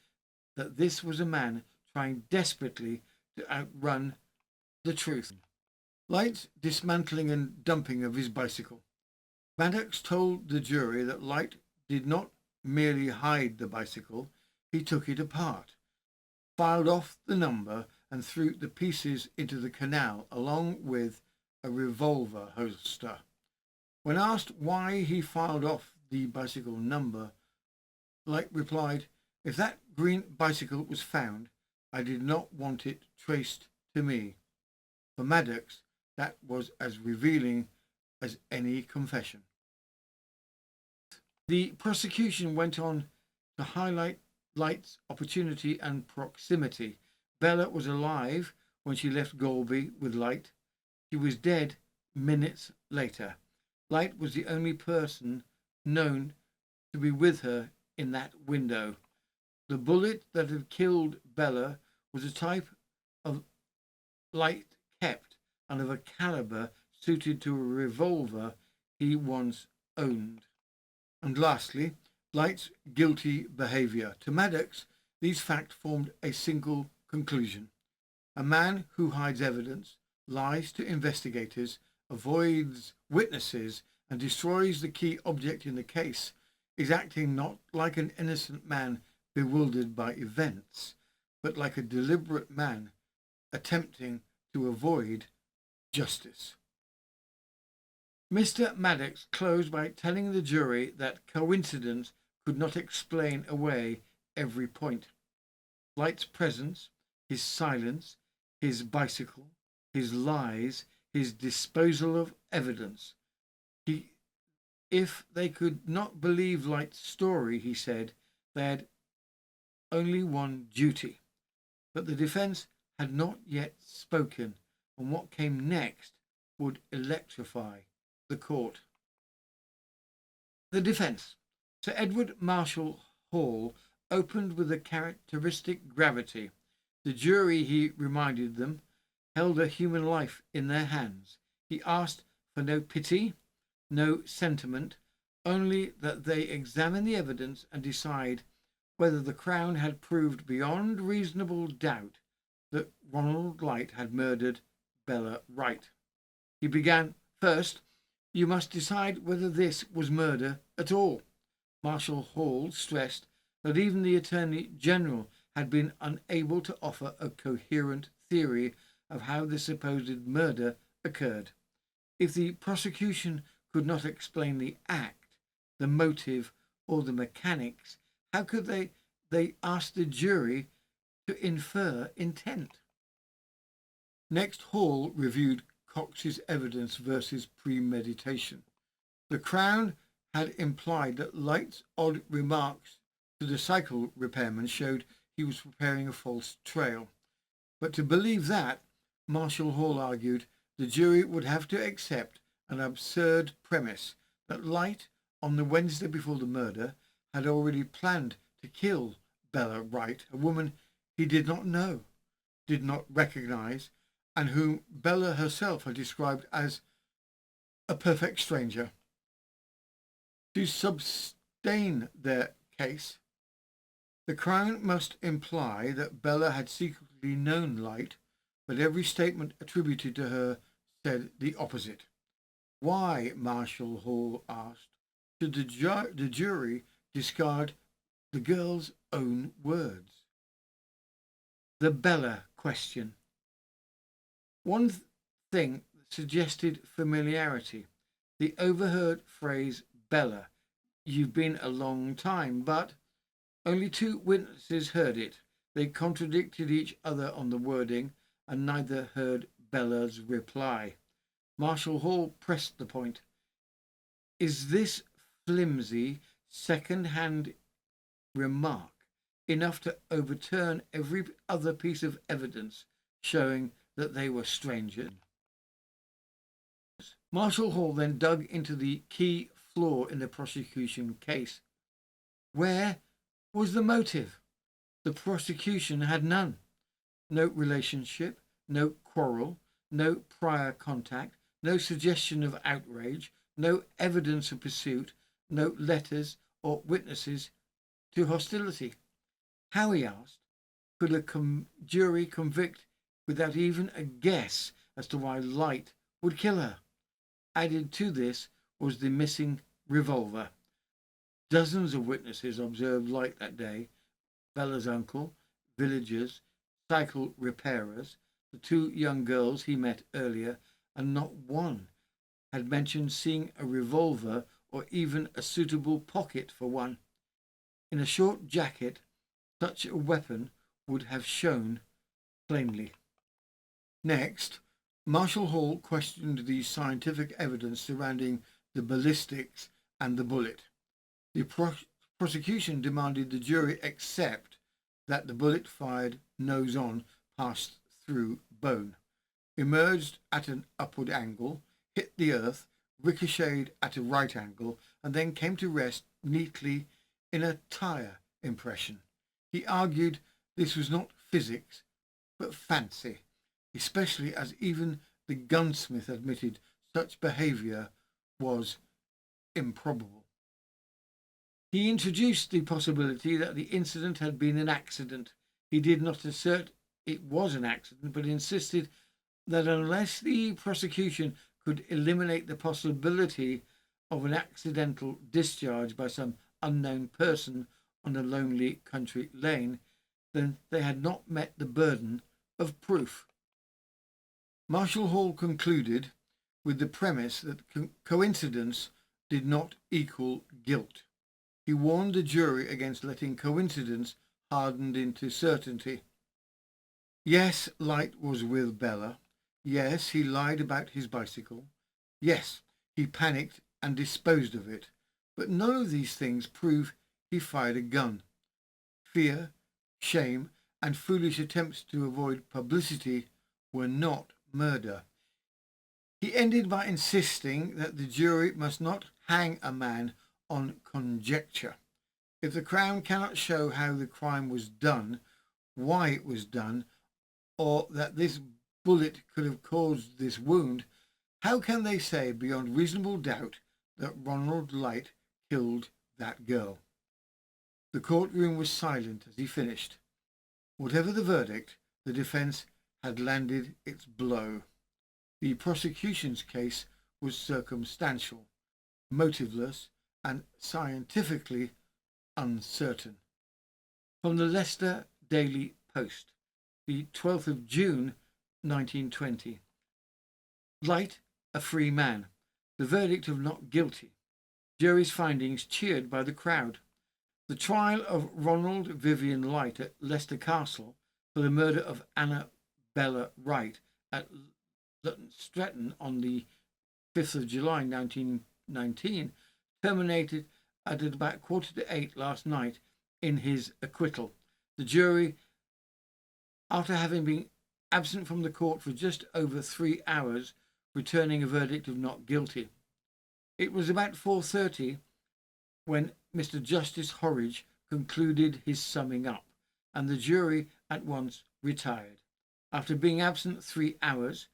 that this was a man trying desperately to outrun the truth. Light's dismantling and dumping of his bicycle. Maddox told the jury that Light did not merely hide the bicycle, he took it apart, filed off the number and threw the pieces into the canal along with a revolver holster. When asked why he filed off the bicycle number, Light replied, "If that green bicycle was found, I did not want it traced to me." For Maddox, that was as revealing as any confession. The prosecution went on to highlight Light's opportunity and proximity. Bella was alive when she left Golby with Light. She was dead minutes later. Light was the only person known to be with her in that window. The bullet that had killed Bella was a type of Light kept and of a caliber suited to a revolver he once owned. And lastly, Light's guilty behaviour. To Maddox, these facts formed a single conclusion. A man who hides evidence, lies to investigators, avoids witnesses, and destroys the key object in the case is acting not like an innocent man bewildered by events, but like a deliberate man attempting to avoid justice. Mr. Maddox closed by telling the jury that coincidence could not explain away every point. Light's presence, his silence, his bicycle, his lies, his disposal of evidence. If they could not believe Light's story, he said, they had only one duty. But the defence had not yet spoken, and what came next would electrify the court. The defence. Sir Edward Marshall Hall opened with a characteristic gravity. The jury, he reminded them, held a human life in their hands. He asked for no pity, no sentiment, only that they examine the evidence and decide whether the Crown had proved beyond reasonable doubt that Ronald Light had murdered Bella Wright. He began, first, you must decide whether this was murder at all. Marshall Hall stressed that even the Attorney General had been unable to offer a coherent theory of how the supposed murder occurred. If the prosecution could not explain the act, the motive, or the mechanics, how could they ask the jury to infer intent? Next, Hall reviewed Cox's evidence versus premeditation. The Crown had implied that Light's odd remarks to the cycle repairman showed he was preparing a false trail. But to believe that, Marshall Hall argued, the jury would have to accept an absurd premise that Light, on the Wednesday before the murder, had already planned to kill Bella Wright, a woman he did not know, did not recognise, and whom Bella herself had described as a perfect stranger. To sustain their case, the Crown must imply that Bella had secretly known Light, but every statement attributed to her said the opposite. Why, Marshall Hall asked, should the jury discard the girl's own words? The Bella question. One thing suggested familiarity. The overheard phrase, Bella, you've been a long time, but only two witnesses heard it. They contradicted each other on the wording, and neither heard Bella's reply. Marshall Hall pressed the point. Is this flimsy, second-hand remark enough to overturn every other piece of evidence showing that they were strangers? Marshall Hall then dug into the key flaw in the prosecution case. Where was the motive? The prosecution had none. No relationship, no quarrel, no prior contact, no suggestion of outrage, no evidence of pursuit, no letters or witnesses to hostility. How, he asked, could a jury convict without even a guess as to why Light would kill her? Added to this was the missing revolver. Dozens of witnesses observed Light that day. Bella's uncle, villagers, cycle repairers, the two young girls he met earlier, and not one had mentioned seeing a revolver or even a suitable pocket for one. In a short jacket, such a weapon would have shown plainly. Next, Marshall Hall questioned the scientific evidence surrounding the ballistics and the bullet. The prosecution demanded the jury accept that the bullet fired nose on passed through bone, emerged at an upward angle, hit the earth, ricocheted at a right angle, and then came to rest neatly in a tire impression. He argued this was not physics, but fancy, especially as even the gunsmith admitted such behaviour was improbable. He introduced the possibility that the incident had been an accident. He did not assert it was an accident, but insisted that unless the prosecution could eliminate the possibility of an accidental discharge by some unknown person on a lonely country lane, then they had not met the burden of proof. Marshall Hall concluded with the premise that coincidence did not equal guilt. he warned the jury against letting coincidence harden into certainty. Yes, Light was with Bella. Yes, he lied about his bicycle. Yes, he panicked and disposed of it. But none of these things prove he fired a gun. Fear, shame, and foolish attempts to avoid publicity were not murder. He ended by insisting that the jury must not hang a man on conjecture. If the Crown cannot show how the crime was done, why it was done, or that this bullet could have caused this wound, how can they say beyond reasonable doubt that Ronald Light killed that girl? The courtroom was silent as he finished. Whatever the verdict, the defence had landed its blow. The prosecution's case was circumstantial, motiveless, and scientifically uncertain. From the Leicester Daily Post, the 12th of June, 1920. Light, a free man. The verdict of not guilty. Jury's findings cheered by the crowd. The trial of Ronald Vivian Light at Leicester Castle for the murder of Bella Wright at Stretton on the 5th of July 1919 terminated at about 7:45 last night in his acquittal. The jury, after having been absent from the court for just over 3 hours, returning a verdict of not guilty. It was about 4:30 when Mr. Justice Horridge concluded his summing up, and the jury at once retired. After being absent 3 hours,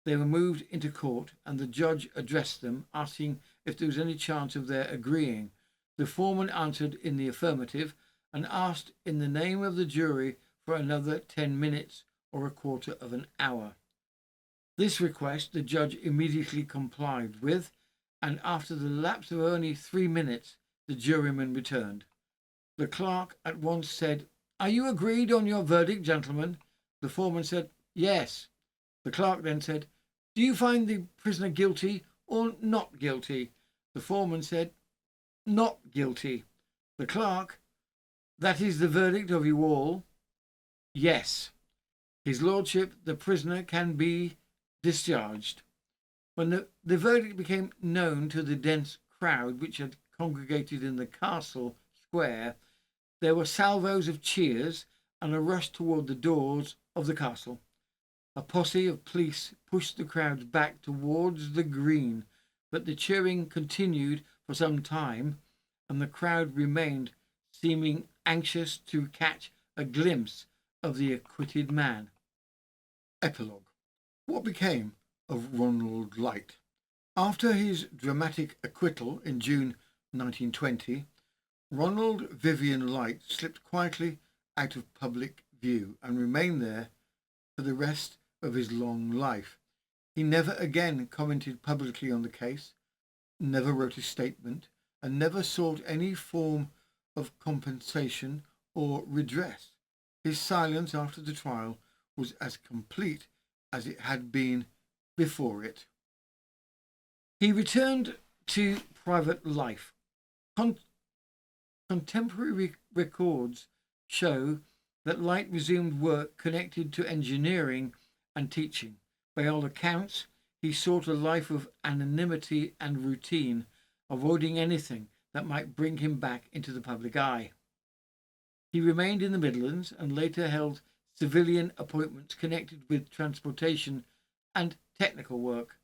they were moved into court, and the judge addressed them, asking if there was any chance of their agreeing. The foreman answered in the affirmative, and asked in the name of the jury for another 10 minutes or a quarter of an hour. This request the judge immediately complied with, and after the lapse of only 3 minutes, the jurymen returned. The clerk at once said, "Are you agreed on your verdict, gentlemen?" The foreman said, "Yes." The clerk then said, "Do you find the prisoner guilty or not guilty?" The foreman said, "Not guilty." The clerk, "That is the verdict of you all?" "Yes." His lordship, the prisoner can be discharged. When the verdict became known to the dense crowd which had congregated in the castle square, there were salvos of cheers and a rush toward the doors of the castle. A posse of police pushed the crowds back towards the green, but the cheering continued for some time, and the crowd remained, seeming anxious to catch a glimpse of the acquitted man. Epilogue. What became of Ronald Light? After his dramatic acquittal in June 1920, Ronald Vivian Light slipped quietly out of public view and remained there for the rest of his long life. He never again commented publicly on the case, never wrote a statement, and never sought any form of compensation or redress. His silence after the trial was as complete as it had been before it. He returned to private life. Contemporary records show that Light resumed work connected to engineering and teaching. By all accounts, he sought a life of anonymity and routine, avoiding anything that might bring him back into the public eye. He remained in the Midlands and later held civilian appointments connected with transportation and technical work.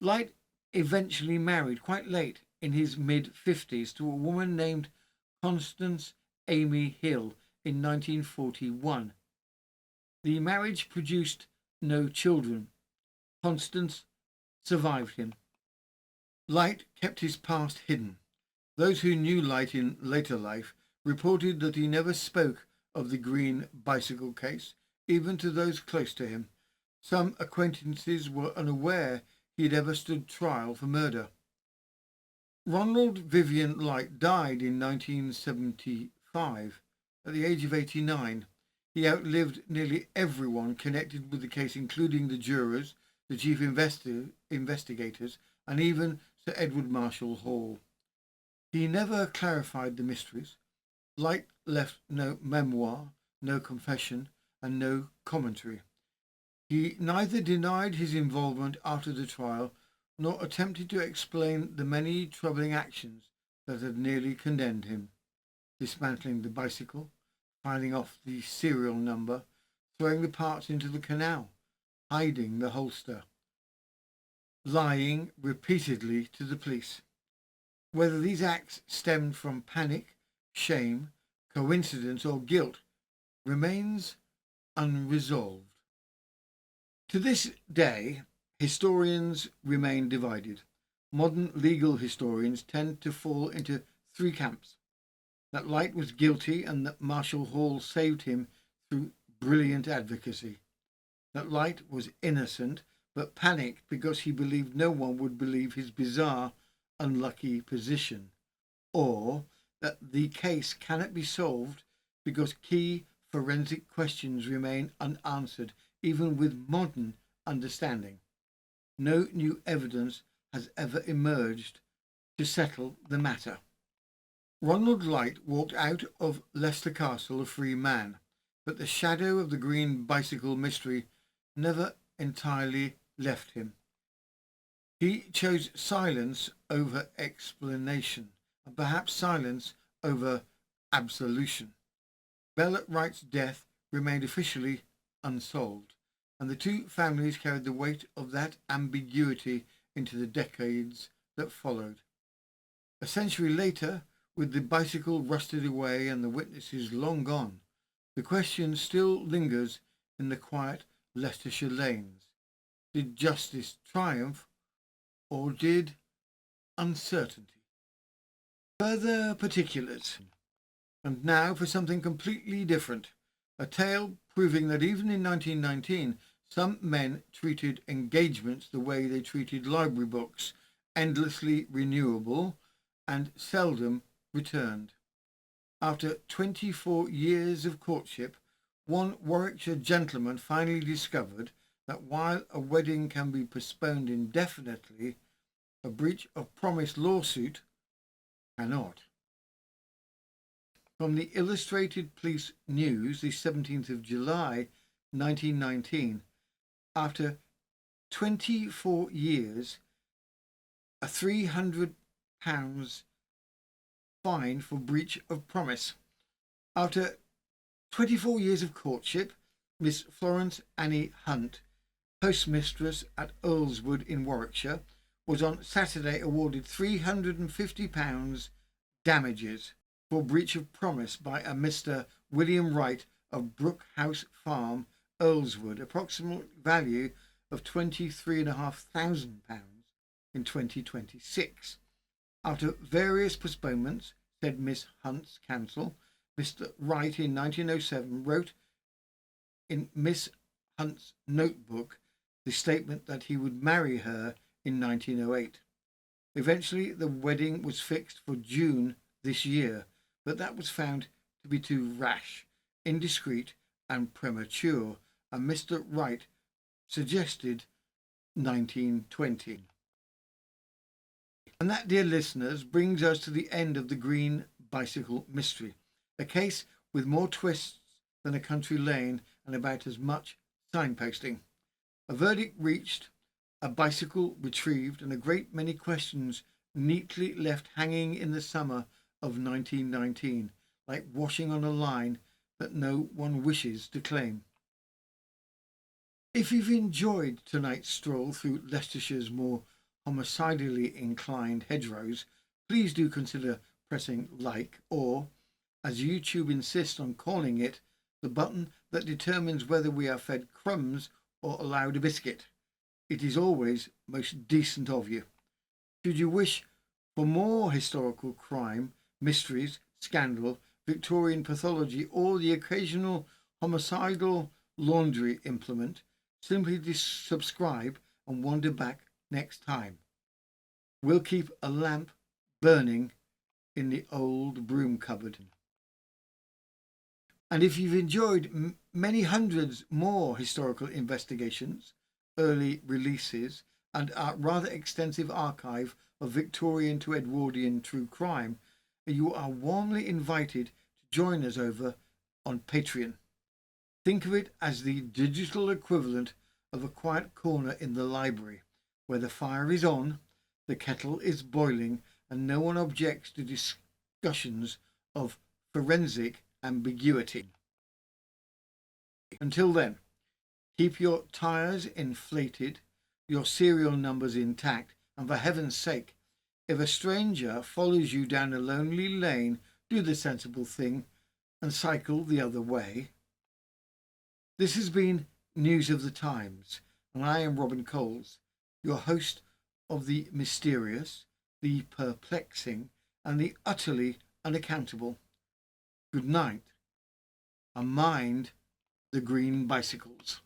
Light eventually married quite late in his mid-50s to a woman named Constance Amy Hill in 1941. The marriage produced no children. Constance survived him. Light kept his past hidden. Those who knew Light in later life reported that he never spoke of the green bicycle case, even to those close to him. Some acquaintances were unaware he had ever stood trial for murder. Ronald Vivian Light died in 1975 at the age of 89. He outlived nearly everyone connected with the case, including the jurors, the chief investigators, and even Sir Edward Marshall Hall. He never clarified the mysteries. Light left no memoir, no confession, and no commentary. He neither denied his involvement after the trial nor attempted to explain the many troubling actions that had nearly condemned him: dismantling the bicycle, filing off the serial number, throwing the parts into the canal, hiding the holster, lying repeatedly to the police. Whether these acts stemmed from panic, shame, coincidence, or guilt remains unresolved. To this day, historians remain divided. Modern legal historians tend to fall into three camps: that Light was guilty and that Marshall Hall saved him through brilliant advocacy; that Light was innocent but panicked because he believed no one would believe his bizarre, unlucky position; or that the case cannot be solved because key forensic questions remain unanswered even with modern understanding. No new evidence has ever emerged to settle the matter. Ronald Light walked out of Leicester Castle a free man, but the shadow of the green bicycle mystery never entirely left him. He chose silence over explanation, and perhaps silence over absolution. Bella Wright's death remained officially unsolved, and the two families carried the weight of that ambiguity into the decades that followed. A century later, with the bicycle rusted away and the witnesses long gone, the question still lingers in the quiet Leicestershire lanes. Did justice triumph, or did uncertainty? Further particulars. And now for something completely different. A tale proving that even in 1919, some men treated engagements the way they treated library books: endlessly renewable and seldom returned. After 24 years of courtship, one Warwickshire gentleman finally discovered that while a wedding can be postponed indefinitely, a breach of promise lawsuit cannot. From the Illustrated Police News, the 17th of July 1919, after 24 years, a £300 fine for breach of promise. After 24 years of courtship, Miss Florence Annie Hunt, postmistress at Earlswood in Warwickshire, was on Saturday awarded £350 damages for breach of promise by a Mr. William Wright of Brook House Farm, Earlswood, approximate value of £23,500 in 2026. After various postponements, said Miss Hunt's counsel, Mr. Wright in 1907 wrote in Miss Hunt's notebook the statement that he would marry her in 1908. Eventually the wedding was fixed for June this year, but that was found to be too rash, indiscreet and premature, and Mr. Wright suggested 1920. And that, dear listeners, brings us to the end of the green bicycle mystery, a case with more twists than a country lane and about as much signposting. A verdict reached, a bicycle retrieved, and a great many questions neatly left hanging in the summer of 1919, like washing on a line that no one wishes to claim. If you've enjoyed tonight's stroll through Leicestershire's more homicidally inclined hedgerows, please do consider pressing like, or, as YouTube insists on calling it, the button that determines whether we are fed crumbs or allowed a biscuit. It is always most decent of you. Should you wish for more historical crime, mysteries, scandal, Victorian pathology, or the occasional homicidal laundry implement, simply subscribe and wander back next time. We'll keep a lamp burning in the old broom cupboard. And if you've enjoyed many hundreds more historical investigations, early releases, and our rather extensive archive of Victorian to Edwardian true crime, you are warmly invited to join us over on Patreon. Think of it as the digital equivalent of a quiet corner in the library, where the fire is on, the kettle is boiling, and no one objects to discussions of forensic ambiguity. Until then, keep your tyres inflated, your serial numbers intact, and for heaven's sake, if a stranger follows you down a lonely lane, do the sensible thing and cycle the other way. This has been News of the Times, and I am Robin Coles, your host of the mysterious, the perplexing, and the utterly unaccountable. Good night, and mind the green bicycles.